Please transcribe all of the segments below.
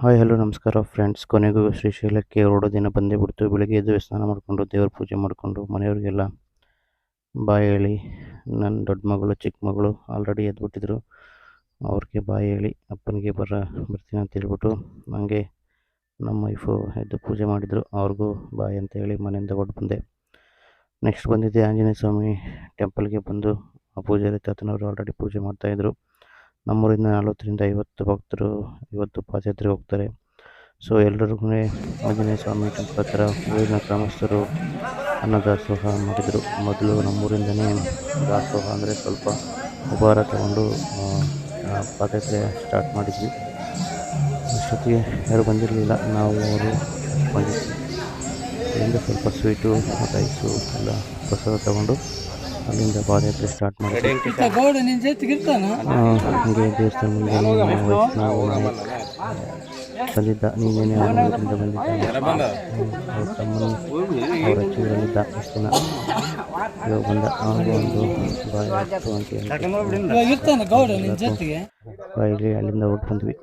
Hi hello ನಮಸ್ಕಾರ friends. ಕೊನೆಗೂ ಶ್ರೀಶೈಲಕ್ಕೆ ಹೊರಡೋ ದಿನ ಬಂದೇ ಬಿಡ್ತು. ಬೆಳಗ್ಗೆ ಎದ್ದು ಸ್ನಾನ ಮಾಡಿಕೊಂಡು ದೇವ್ರ ಪೂಜೆ ಮಾಡಿಕೊಂಡು ಮನೆಯವ್ರಿಗೆಲ್ಲ ಬಾಯ್ ಹೇಳಿ, ನನ್ನ ದೊಡ್ಡ ಮಗಳು ಚಿಕ್ಕ ಮಗಳು ಆಲ್ರೆಡಿ ಎದ್ಬಿಟ್ಟಿದ್ರು. ಅವ್ರಿಗೆ ಬಾಯ್ ಹೇಳಿ ಅಪ್ಪನಿಗೆ ಬರ್ತೀನಿ ಅಂತ ಹೇಳ್ಬಿಟ್ಟು ನನಗೆ ನಮ್ಮ ವೈಫು ಎದ್ದು ಪೂಜೆ ಮಾಡಿದರು. ಅವ್ರಿಗೂ ಬಾಯ್ ಅಂತ ಹೇಳಿ ಮನೆಯಿಂದ ಹೊರಟು ಬಂದೆ. ನೆಕ್ಸ್ಟ್ ಬಂದಿದ್ದೆ ಆಂಜನೇಯ ಸ್ವಾಮಿ ಟೆಂಪಲ್ಗೆ. ಬಂದು ಆ ಪೂಜಾರಿ ತಾತನವರು ಆಲ್ರೆಡಿ ಪೂಜೆ ಮಾಡ್ತಾಯಿದ್ರು. ನಮ್ಮೂರಿಂದ 40ರಿಂದ 50 ಭಕ್ತರು ಇವತ್ತು ಪಾದಯಾತ್ರೆಗೆ ಹೋಗ್ತಾರೆ. ಸೊ ಎಲ್ಲರಿಗೂ ಆಂಜನೇಯ ಸ್ವಾಮಿ ಟೆಂಪಲ್ ಹತ್ರ ಊರಿನ ಗ್ರಾಮಸ್ಥರು ಅನ್ನದಾಸೋಹ ಮಾಡಿದರು. ಮೊದಲು ನಮ್ಮೂರಿಂದನೇ ದಾಸೋಹ ಅಂದರೆ ಸ್ವಲ್ಪ ಉಪಹಾರ ತಗೊಂಡು ಪಾದಯಾತ್ರೆ ಸ್ಟಾರ್ಟ್ ಮಾಡಿದ್ವಿ. ಅಷ್ಟೊತ್ತಿಗೆ ಯಾರು ಬಂದಿರಲಿಲ್ಲ, ನಾವು ಅವರು ಬಂದಿದ್ವಿ. ಅಲ್ಲಿಂದ ಸ್ವಲ್ಪ ಸ್ವೀಟು ರೈಸು ಎಲ್ಲ ಪ್ರಸಾದ ತಗೊಂಡು ಅಲ್ಲಿಂದ ಪಾದಯಾತ್ರೆ ಸ್ಟಾರ್ಟ್ ಮಾಡಿದ್ವಿ. ಹಾಗೆ ದೇವಸ್ಥಾನ ಮುಂದೆ ನಾವು ಬಂದಿದ್ದ ನೀನೇನೇ ಊರಿಂದ ಬಂದಿದ್ದ ಅವ್ರ ತಮ್ಮನು ಅವ್ರ ಅಜ್ಜಿಗಳಲ್ಲಿದ್ದ ಇಷ್ಟು ದಿನ. ಇವಾಗ ಬಂದ ಹಾಗೂ ಒಂದು ಬಾಯಿ ಆಯಿತು ಅಂತ ಬಾಯಿಲಿ ಅಲ್ಲಿಂದ ಹೊರಟು ಬಂದ್ವಿ.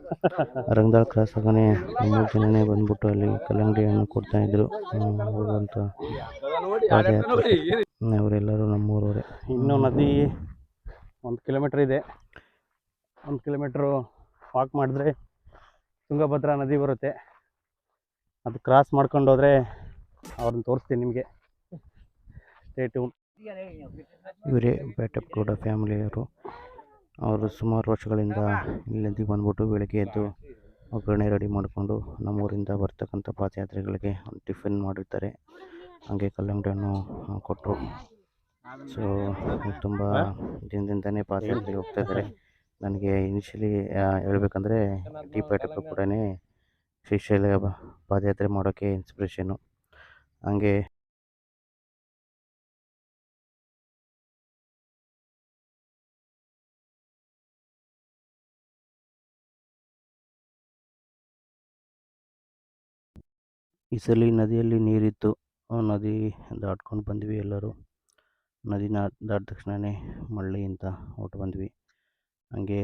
ರಂಗದಾಳ್ ಕ್ರಾಸ್ ಆಗನೇ 3 ಜನನೇ ಬಂದ್ಬಿಟ್ಟು ಅಲ್ಲಿ ಕಲ್ಲಂಗಡಿ ಹಣ್ಣು ಕೊಡ್ತಾಯಿದ್ರು ಹೋಗುವಂಥ ಪಾದಯಾತ್ರೆ. ಅವರೆಲ್ಲರೂ ನಮ್ಮೂರವರೇ. ಇನ್ನೂ ನದಿ 1 ಕಿಲೋಮೀಟ್ರ್ ಇದೆ. 1 ಕಿಲೋಮೀಟ್ರು ವಾಕ್ ಮಾಡಿದ್ರೆ ತುಂಗಭದ್ರಾ ನದಿ ಬರುತ್ತೆ. ಅದು ಕ್ರಾಸ್ ಮಾಡ್ಕೊಂಡು ಹೋದರೆ ಅವ್ರನ್ನ ತೋರಿಸ್ತೀನಿ ನಿಮಗೆ. Stay tune. ಇವರೇ ಬೇಟಪ್ಪಗೌಡ ಫ್ಯಾಮಿಲಿಯವರು. ಅವರು ಸುಮಾರು ವರ್ಷಗಳಿಂದ ಇಲ್ಲಿ ನದಿಗೆ ಬಂದ್ಬಿಟ್ಟು ಬೆಳಗ್ಗೆ ಎದ್ದು ಒಗ್ಗರಣೆ ರೆಡಿ ಮಾಡಿಕೊಂಡು ನಮ್ಮೂರಿಂದ ಬರ್ತಕ್ಕಂಥ ಪಾದಯಾತ್ರೆಗಳಿಗೆ ಟಿಫಿನ್ ಮಾಡಿರ್ತಾರೆ. ಹಾಗೆ ಕಲ್ಲಂಗಡಿ ಹಣ್ಣು ಕೊಟ್ಟರು. ಸೊ ತುಂಬ ದಿನದಿಂದನೇ ಪಾದಯಾತ್ರೆಗೆ ಹೋಗ್ತಾಯಿದ್ದಾರೆ. ನನಗೆ ಇನಿಷಿಯಲಿ ಹೇಳ್ಬೇಕಂದ್ರೆ ಟಿ ಬೇಟಪ್ಪ ಕೂಡ ಶ್ರೀಶೈಲ ಪಾದಯಾತ್ರೆ ಮಾಡೋಕ್ಕೆ ಇನ್ಸ್ಪಿರೇಷನ್ನು. ಹಾಗೆ ಈ ಸಲ ನದಿಯಲ್ಲಿ ನೀರಿತ್ತು. ನದಿ ದಾಟ್ಕೊಂಡು ಬಂದ್ವಿ ಎಲ್ಲರೂ. ನದಿನ ದಾಟಿದ ತಕ್ಷಣವೇ ಮಳ್ಳಿ ಅಂತ ಹೊರಟು ಬಂದ್ವಿ. ಹಾಗೆ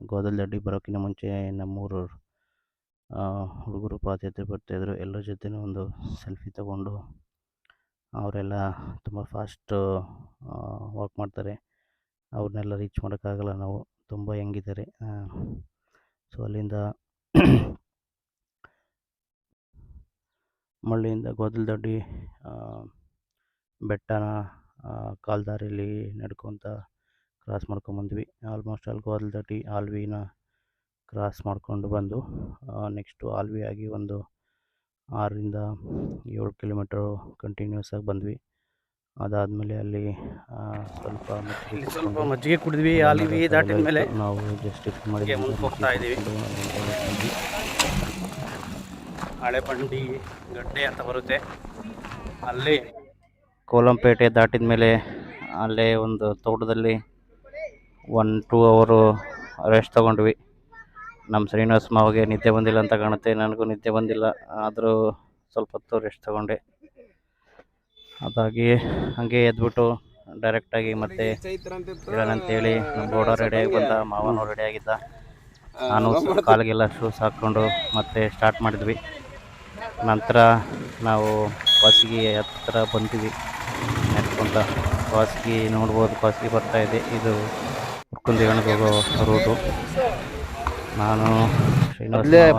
ಗೋದಲದಡ್ಡಿ ಬರೋಕ್ಕಿಂತ ಮುಂಚೆ ನಮ್ಮೂರು ಹುಡುಗರು ಪಾದಯಾತ್ರೆ ಬರ್ತಾಯಿದ್ರು. ಎಲ್ಲರ ಜೊತೆನೂ ಒಂದು ಸೆಲ್ಫಿ ತಗೊಂಡು ಅವರೆಲ್ಲ ತುಂಬ ಫಾಸ್ಟ್ ವಾಕ್ ಮಾಡ್ತಾರೆ. ಅವ್ರನ್ನೆಲ್ಲ ರೀಚ್ ಮಾಡೋಕ್ಕಾಗಲ್ಲ ನಾವು, ತುಂಬ ಹೆಂಗಿದ್ದಾರೆ. ಸೊ ಅಲ್ಲಿಂದ ಮಳ್ಳಿಯಿಂದ ಗೋದಲದಡ್ಡಿ ಬೆಟ್ಟನ ಕಾಲ್ದಾರಿಯಲ್ಲಿ ನಡ್ಕೊತ ಕ್ರಾಸ್ ಮಾಡ್ಕೊಂಬಂದ್ವಿ. ಆಲ್ಮೋಸ್ಟ್ ಅಲ್ಲಿ ಗೋದಲದಡ್ಡಿ ಆಲ್ವಿನ ಕ್ರಾಸ್ ಮಾಡಿಕೊಂಡು ಬಂದು ನೆಕ್ಸ್ಟು ಆಲ್ವಿ ಆಗಿ ಒಂದು 6ರಿಂದ 7 ಕಿಲೋಮೀಟ್ರು ಕಂಟಿನ್ಯೂಸ್ ಆಗಿ ಬಂದ್ವಿ. ಅದಾದಮೇಲೆ ಅಲ್ಲಿ ಸ್ವಲ್ಪ ಮಜ್ಜಿಗೆ ಕುಡಿದ್ವಿ. ಆಲ್ವಿ ದಾಟಿದ ಮೇಲೆ ನಾವು ಜಸ್ಟ್ ಟಿಫಿನ್ ಮಾಡಿ ಹೋಗ್ತಾ ಇದ್ದೀವಿ. ಹಳೆ ಬಂಡಿ ಗಡ್ಡೆ ಅಂತ ಬರುತ್ತೆ ಅಲ್ಲಿ. ಕೋಲಂಪೇಟೆ ದಾಟಿದ ಮೇಲೆ ಅಲ್ಲೇ ಒಂದು ತೋಟದಲ್ಲಿ 1-2 ಅವರು ರೆಸ್ಟ್ ತೊಗೊಂಡ್ವಿ. ನಮ್ಮ ಶ್ರೀನಿವಾಸ ಮಾವಿಗೆ ನಿದ್ದೆ ಬಂದಿಲ್ಲ ಅಂತ ಕಾಣುತ್ತೆ. ನನಗೂ ನಿದ್ದೆ ಬಂದಿಲ್ಲ, ಆದರೂ ಸ್ವಲ್ಪ ಹೊತ್ತು ರೆಸ್ಟ್ ತೊಗೊಂಡೆ. ಅದಾಗಿ ಹಾಗೆ ಎದ್ಬಿಟ್ಟು ಡೈರೆಕ್ಟಾಗಿ ಮತ್ತೆ ಹೇಳೋಣಂತೇಳಿ ನಮ್ಮ ಗೋಡ ರೆಡಿಯಾಗಿ ಬಂದ, ಮಾವನೂ ರೆಡಿಯಾಗಿದ್ದ. ನಾನು ಕಾಲಿಗೆಲ್ಲ ಶೂಸ್ ಹಾಕ್ಕೊಂಡು ಮತ್ತೆ ಸ್ಟಾರ್ಟ್ ಮಾಡಿದ್ವಿ. ನಂತರ ನಾವು ವಾಸಿಗೆ ಹತ್ರ ಬಂದ್ವಿ ನೆಡ್ಕೊಂತ. ವಾಸಿಗೆ ನೋಡ್ಬೋದು, ವಾಸಿಗೆ ಬರ್ತಾಯಿದೆ. ಇದು ಹುರ್ಕುಂದೇವಣಿಗೆ ಹೋಗೋ ರೂಟು. ನಾನು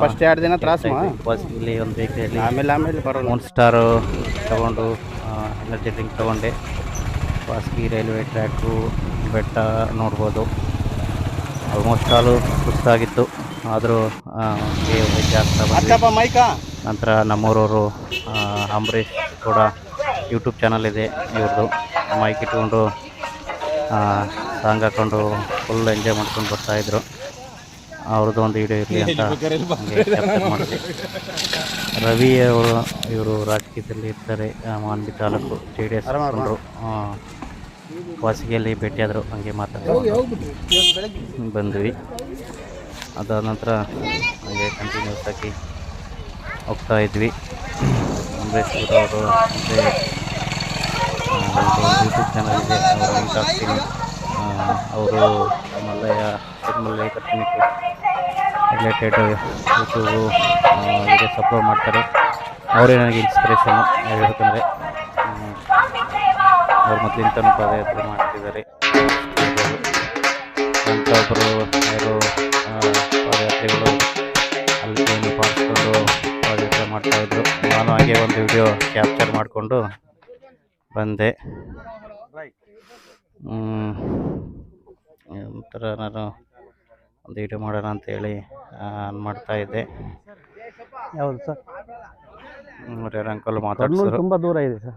ಫಸ್ಟ್ 2 ದಿನ ವಾಸಿಗೆಯಲ್ಲಿ ಒಂದು ಬೇಕರಿಯಲ್ಲಿ ಆಮೇಲೆ 1 ಸ್ಟಾರು ತೊಗೊಂಡು ಎನರ್ಜಿ ಡ್ರಿಂಕ್ ತೊಗೊಂಡೆ. ವಾಸಿಗೆ ರೈಲ್ವೆ ಟ್ರ್ಯಾಕು ಬೆಟ್ಟ ನೋಡ್ಬೋದು. ಆಲ್ಮೋಸ್ಟ್ ಆಲು ಸುಸ್ತಾಗಿತ್ತು, ಆದರೂ ಆಗ್ತಾ ಬಂದ್ವಿ. ನಂತರ ನಮ್ಮೂರವರು ಅಂಬರೀಷ್ ಕೂಡ ಯೂಟ್ಯೂಬ್ ಚಾನಲ್ ಇದೆ ಇವ್ರದ್ದು. ಮೈಕ್ ಇಟ್ಕೊಂಡು ಸಾಂಗ್ ಹಾಕ್ಕೊಂಡು ಫುಲ್ ಎಂಜಾಯ್ ಮಾಡ್ಕೊಂಡು ಬರ್ತಾಯಿದ್ರು. ಅವ್ರದ್ದು ಒಂದು ವಿಡಿಯೋ ಇರಲಿ ಅಂತ ಕ್ಯಾಪ್ಚರ್ ಮಾಡಿದೆ. ರವಿ ಅವರು ಇವರು ರಾಜಕೀಯದಲ್ಲಿ ಇರ್ತಾರೆ. ಮಾನ್ವಿ ತಾಲೂಕು JDS ಕೊಂಡ್ರು. ವಾಸಿಗೆಯಲ್ಲಿ ಭೇಟಿಯಾದರು. ಹಾಗೆ ಮಾತಾಡಿ ಬಂದ್ವಿ. ಅದಾದ ನಂತರ ಹಾಗೆ ಕಂಟಿನ್ಯೂಸ್ ಆಗಿ ಹೋಗ್ತಾ ಇದ್ವಿ. ಅಂಬರೀಷ್ ಅವರು ಮತ್ತು ಯೂಟ್ಯೂಬ್ ಚಾನಲ್ ಇದೆ, ಅವರ ಲಿಂಕ್ ಹಾಕ್ತೀನಿ. ಅವರು ಮಲ್ಲಯ್ಯ ಕಟ್ಟಣಿಕೆ ರಿಲೇಟೆಡ್ ಯೂಟ್ಯೂಬು ವೀಡಿಯೋಸ್ ಅಪ್ಲೋಡ್ ಮಾಡ್ತಾರೆ. ಅವರೇ ನನಗೆ ಇನ್ಸ್ಪಿರೇಷನ್ನು ಹೇಳ್ಬೇಕಂದ್ರೆ. ಅವ್ರು ಮೊದಲಿಂದನೂ ಪಾದಯಾತ್ರೆ ಮಾಡ್ತಿದ್ದಾರೆ. ಅಂತ ಒಬ್ಬರು ಯಾರು ಪಾದಯಾತ್ರಿಗಳು ಅಲ್ಲಿ ಏನು ಪಾಲಿಸ್ಕೊಂಡು ಪಾದಯಾತ್ರೆ ಮಾಡ್ತಾಯಿದ್ರು. ನಾನು ಹಾಗೆ ಒಂದು ವಿಡಿಯೋ ಕ್ಯಾಪ್ಚರ್ ಮಾಡಿಕೊಂಡು ಬಂದೆ. ಒಂಥರ ನಾನು ಒಂದು ವಿಡಿಯೋ ಮಾಡೋಣ ಅಂತೇಳಿ ಮಾಡ್ತಾಯಿದ್ದೆ. ಯಾವುದು ಸರ್? ಅವ್ರ ಅಂಕಲ್ ಮಾತಾಡ್ಸಿದ್ರು. ತುಂಬ ದೂರ ಇದೆ ಸರ್.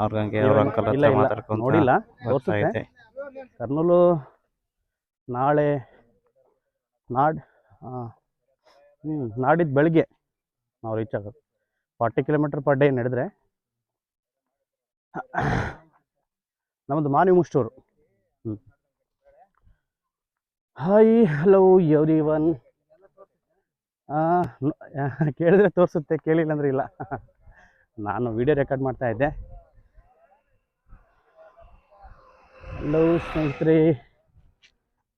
ಅವ್ರಿಗೆ ಅವ್ರ ಅಂಕಲ್ ಹತ್ರ ಮಾತಾಡ್ಕೊಂತ ನೋಡಿಲ್ಲ, ಬರ್ತಾ ಇದ್ದೆ. ಕರ್ನೂಲು ನಾಳೆ ನಾಡಿದ್ದು ಬೆಳಗ್ಗೆ ನಾವು ರೀಚ್ ಆಗೋದು. 40 ಕಿಲೋಮೀಟರ್ ಪರ್ ಡೇ ನಡೆದ್ರೆ. ನಮ್ಮದು ಮಾನಿಮುಷ್ಟೂರು. Hi, hello everyone. ಕೇಳಿದ್ರೆ ತೋರಿಸುತ್ತೆ, ಕೇಳಿಲ್ಲ ಅಂದರೆ ಇಲ್ಲ. ನಾನು ವಿಡಿಯೋ ರೆಕಾರ್ಡ್ ಮಾಡ್ತಾ ಇದ್ದೆ. ಹಲೋ ಸ್ನೇಹಿತರೆ,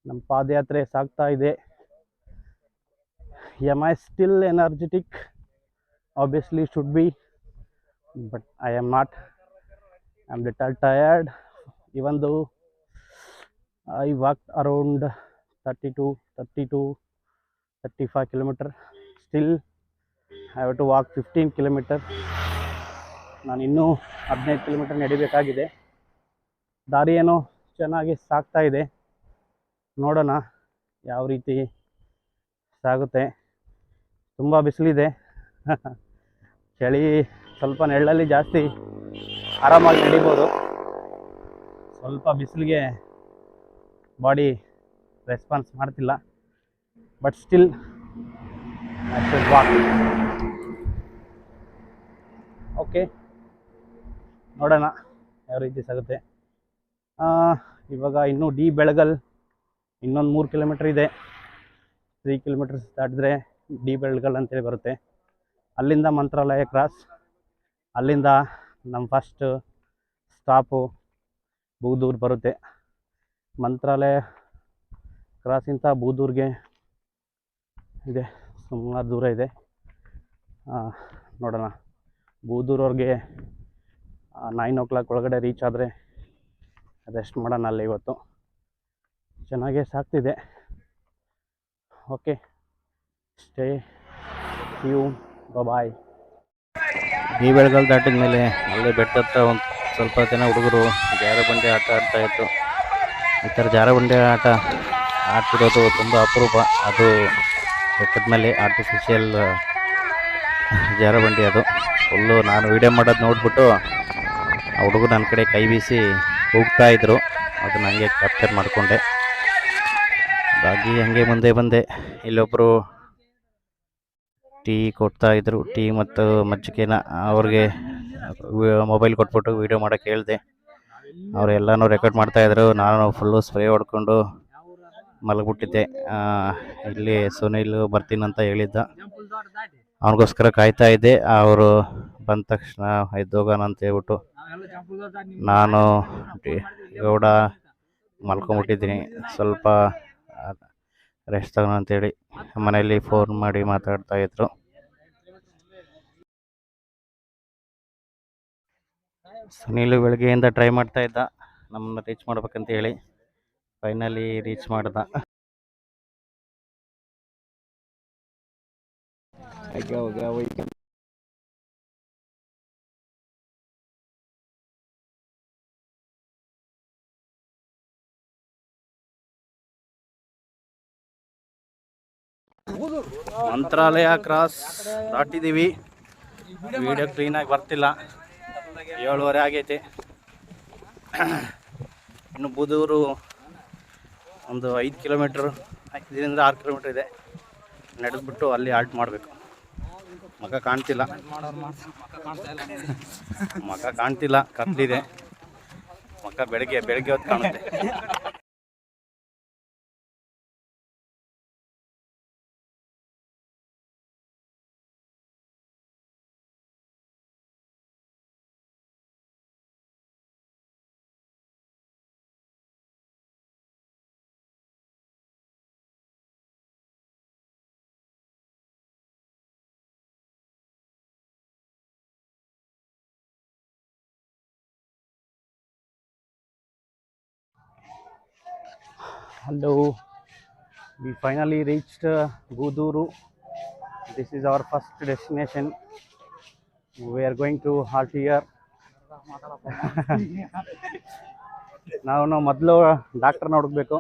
ನಮ್ಮ ಪಾದಯಾತ್ರೆ ಸಾಗ್ತಾ ಇದೆ. M I still energetic? Obviously should be, but I am not. I am little tired. even though I walked around 35 kilometer. Still I have to walk 15 kilometer. ನಾನು ಇನ್ನೂ 15 ಕಿಲೋಮೀಟರ್ ನಡಿಬೇಕಾಗಿದೆ. ದಾರಿ ಏನೋ ಚೆನ್ನಾಗಿ ಸಾಗ್ತಾ ಇದೆ. ನೋಡೋಣ ಯಾವ ರೀತಿ ಸಾಗುತ್ತೆ. ತುಂಬ ಬಿಸಿಲಿದೆ. ಚಳಿ ಸ್ವಲ್ಪ ನೆರಳಲ್ಲಿ ಜಾಸ್ತಿ ಆರಾಮಾಗಿ ನಡಿಬೋದು. ಸ್ವಲ್ಪ ಬಿಸಿಲಿಗೆ ಬಾಡಿ ರೆಸ್ಪಾನ್ಸ್ ಮಾಡ್ತಿಲ್ಲ. But still I should walk. Okay, ನೋಡೋಣ ಯಾವ ರೀತಿ ಸಾಗುತ್ತೆ. ಇವಾಗ ಇನ್ನೂ ಡಿ ಬೆಳಗಲ್ ಇನ್ನೊಂದು 3 ಕಿಲೋಮೀಟ್ರ್ ಇದೆ. 3 ಕಿಲೋಮೀಟರ್ಸ್ ದಾಟಿದ್ರೆ ಡಿ ಬೆಳಗಲ್ ಅಂತೇಳಿ ಬರುತ್ತೆ. ಅಲ್ಲಿಂದ ಮಂತ್ರಾಲಯ ಕ್ರಾಸ್. ಅಲ್ಲಿಂದ ನಮ್ಮ ಫಸ್ಟ್ ಸ್ಟಾಪು ಬೂದೂರು ಬರುತ್ತೆ. ಮಂತ್ರಾಲಯ ಕ್ರಾಸಿಂದ ಬೂದೂರಿಗೆ ಇದೆ, ಸುಮಾರು ದೂರ ಇದೆ. ನೋಡೋಣ, ಬೂದೂರವ್ರಿಗೆ 9 o'clock ಒಳಗಡೆ ರೀಚ್ ಆದರೆ ರೆಸ್ಟ್ ಮಾಡೋಣ ಅಲ್ಲಿ. ಇವತ್ತು ಚೆನ್ನಾಗೇ ಸಾಗ್ತಿದೆ. ಓಕೆ, ಸ್ಟೇ ಟ್ಯೂನ್, ಬಾಯ್. ಈ ಬೆಳಗಲ್ ದಾಟಿದ ಮೇಲೆ ಅಲ್ಲೇ ಬೆಟ್ಟ ಹತ್ರ ಒಂದು ಸ್ವಲ್ಪ ಜನ ಹುಡುಗರು ಜಾರಬಂಡಿ ಆಟ ಆಡ್ತಾಯಿದ್ರು. ಈ ಥರ ಜಾರಬಂಡಿ ಆಟ ಆಡ್ತಿರೋದು ತುಂಬ ಅಪರೂಪ. ಅದು ಬೆಟ್ಟದ ಮೇಲೆ ಆರ್ಟಿಫಿಷಿಯಲ್ ಜಾರಬಂಡಿ. ಅದು ಫುಲ್ಲು ನಾನು ವೀಡಿಯೋ ಮಾಡೋದು ನೋಡಿಬಿಟ್ಟು ಆ ಹುಡುಗರು ನನ್ನ ಕಡೆ ಕೈ ಬೀಸಿ ಹೋಗ್ತಾಯಿದ್ರು. ಅದು ನನಗೆ ಕ್ಯಾಪ್ಚರ್ ಮಾಡಿಕೊಂಡೆ. ಹಾಗಾಗಿ ಹಂಗೆ ಮುಂದೆ ಬಂದೆ. ಇಲ್ಲೊಬ್ಬರು ಟೀ ಕೊಡ್ತಾಯಿದ್ರು, ಟೀ ಮತ್ತು ಮಜ್ಜಿಗೆನ. ಅವ್ರಿಗೆ ಮೊಬೈಲ್ ಕೊಟ್ಬಿಟ್ಟು ವೀಡಿಯೋ ಮಾಡೋಕ್ಕೆ ಹೇಳಿದೆ. ಅವರೆಲ್ಲನೂ ರೆಕಾರ್ಡ್ ಮಾಡ್ತಾಯಿದ್ರು. ನಾನು ಫುಲ್ಲು ಸ್ಪ್ರೇ ಹೊಡ್ಕೊಂಡು ಮಲಗಿಬಿಟ್ಟಿದ್ದೆ. ಇಲ್ಲಿ ಸುನೀಲ್ ಬರ್ತೀನಂತ ಹೇಳಿದ್ದ, ಅವನಿಗೋಸ್ಕರ ಕಾಯ್ತಾ ಇದ್ದೆ. ಅವರು ಬಂದ ತಕ್ಷಣ ಎದ್ದೋಗೋಣ ಅಂತ ಹೇಳ್ಬಿಟ್ಟು ನಾನು ಗೌಡ ಮಲ್ಕೊಂಬಿಟ್ಟಿದ್ದೀನಿ. ಸ್ವಲ್ಪ ರೆಸ್ಟ್ ತಗೋಣ ಅಂತೇಳಿ ಮನೆಯಲ್ಲಿ ಫೋನ್ ಮಾಡಿ ಮಾತಾಡ್ತಾಯಿದ್ರು. ಸುನೀಲು ಬೆಳಗ್ಗೆಯಿಂದ ಟ್ರೈ ಮಾಡ್ತಾ ಇದ್ದ ನಮ್ಮನ್ನು ರೀಚ್ ಮಾಡ್ಬೇಕಂತ ಹೇಳಿ. ಫೈನಲಿ ರೀಚ್ ಮಾಡ್ದ. ಮಂತ್ರಾಲಯ ಕ್ರಾಸ್ ದಾಟಿದ್ದೀವಿ. ವಿಡಿಯೋ ಕ್ಲೀನಾಗಿ ಬರ್ತಿಲ್ಲ, 7:30 ಆಗೈತೆ. ಇನ್ನು ಬೂದೂರು ಒಂದು 5 ಕಿಲೋಮೀಟ್ರ್, 5ರಿಂದ 6 ಕಿಲೋಮೀಟ್ರ್ ಇದೆ. ನಡೆದ್ಬಿಟ್ಟು ಅಲ್ಲಿ ಆಲ್ಟ್ ಮಾಡಬೇಕು. ಮಗ ಕಾಣ್ತಿಲ್ಲ, ಕತ್ಲಿದೆ. ಮಗ ಬೆಳಗ್ಗೆ ಹೊತ್ತು ಕಾಣುತ್ತೆ. Hello, we finally reached Guduru. This is our first destination. We are going to halt here. ನಾವು ಮೊದಲು ಡಾಕ್ಟರ್ನ ಹುಡುಕ್ಬೇಕು.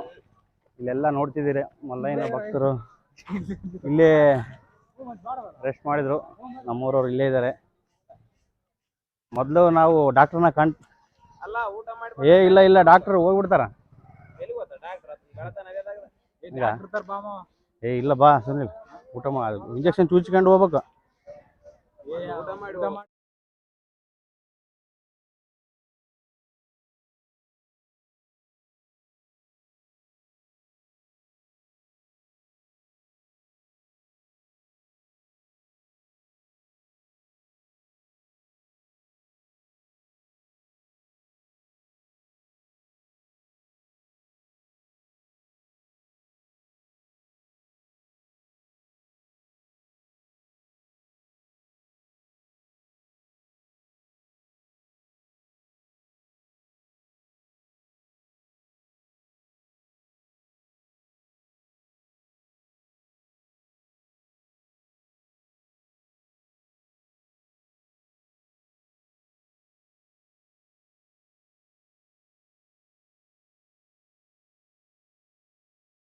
ಇಲ್ಲೆಲ್ಲ ನೋಡ್ತಿದ್ದೀರಿ ಮಲ್ಲಯ್ಯನ ಭಕ್ತರು ಇಲ್ಲೇ ರೆಸ್ಟ್ ಮಾಡಿದ್ರು. ನಮ್ಮೂರವ್ರು ಇಲ್ಲೇ ಇದ್ದಾರೆ. ಮೊದಲು ನಾವು ಡಾಕ್ಟರ್ನ ಇಲ್ಲ ಡಾಕ್ಟರ್ ಹೋಗ್ಬಿಡ್ತಾರ. ಇಲ್ಲ ಬಾ ಸುನಿಲ್, ಊಟ ಇಂಜೆಕ್ಷನ್ ಚೂಚ್ಕೊಂಡು ಹೋಗ್ಬೇಕು.